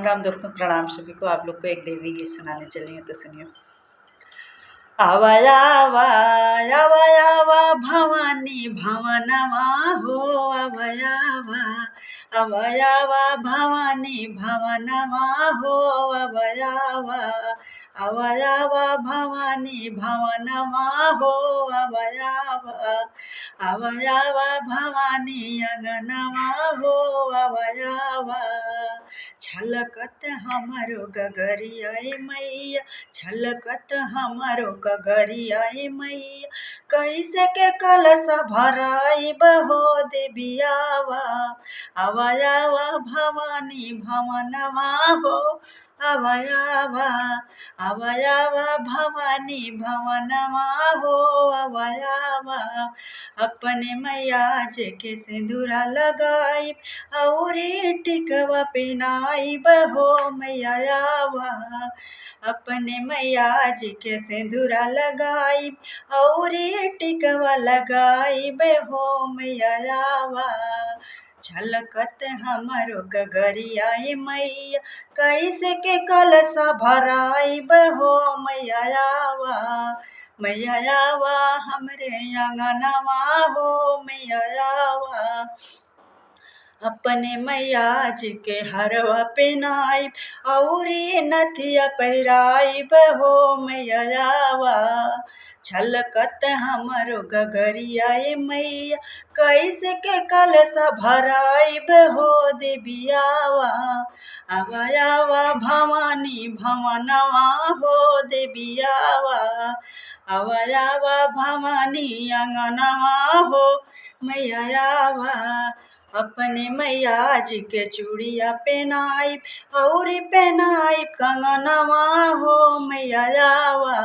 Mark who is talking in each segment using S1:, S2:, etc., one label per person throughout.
S1: राम राम दोस्तों, प्रणाम सभी को। आप लोग को एक देवी गीत सुनाने चली हूँ, तो सुनियो। आवा आवा आवा आवा भवानी भवनमा हो, आवा आवा आवा आवा भवानी भवनमा हो, आवा आवा आवा आवा भवानी भवनमा हो, आवा आवा आवा आवा भवानी अंगनमा हो, आवा आवा छलकत हमारो गगरिया मैया, छलकत हमारो गगरिया मैया, कैसे के कलश भराई बहो देवियावा, आवा आवा भवानी भवनमा हो, आवा आवा आवा आवा भवानी भवनमा हो, आवा आवा अपने मैया जे के सिंदूरा लगाई और टिकवा पिनाई बहो मैया आवा, अपने मैया जी के सिंदूरा लगाई और टिकवा लगाई बहो मैया आवा, छलकत हमारो गगरिया मैया, कैसे के कलश भराई बहो मैया आवा, मैया आवा हमरे अंगनवा हो, मैया आवा अपने मैया जी के हरवा पेनाई और नथिया पहिराई बहो मैया आवा, छलकत हमारो गगरिया मैया, कैसे के कलश भराई बहो देवियावा, आवा आवा भवानी भवनवा हो देवियावा, आवा आवा भवानी अंगनवा हो मैया आवा, अपने मैया जी के चूड़िया पहनाई और पहनाई कंगनवा हो मैया आवा,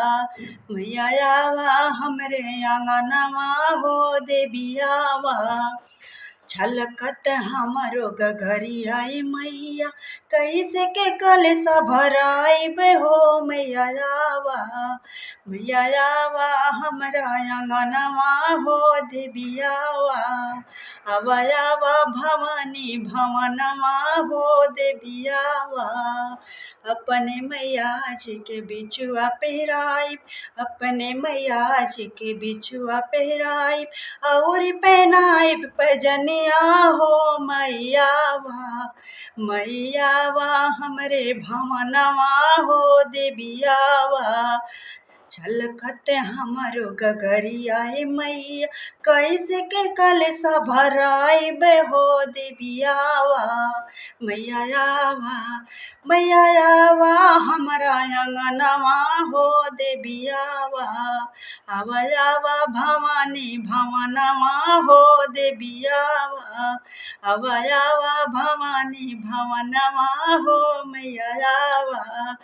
S1: मैया आवा हमरे आंगनवा हो देवियावा, छलकत हमारो गगरिया मैया, कैसे के कलश भराई बहो मैया आवा, मैया आवा हमरा आंगनवा हो देवियावा, आवा आवा भवानी भवनमा हो देवियावा, अपने मैया जी के बिछुआ पहराई, अपने मैया जी के बिछुआ पहराई और पहनाई पैजनिया हो मैयावा, मैयावा हमरे भवनवा हो देवियावा, छलकत हमारो गगरिया मैया, कैसे के कलश भराई बहो देवियावा, मैया आवा मैया आवा हमारा अंगनवा हो देवियावा, आवा आवा भवानी भवनवा हो देवियावा, आवा आवा भवानी भवनवा हो मैया आवा,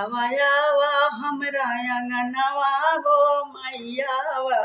S1: आवा आवा हमरा अंगनवा हो मैयावा।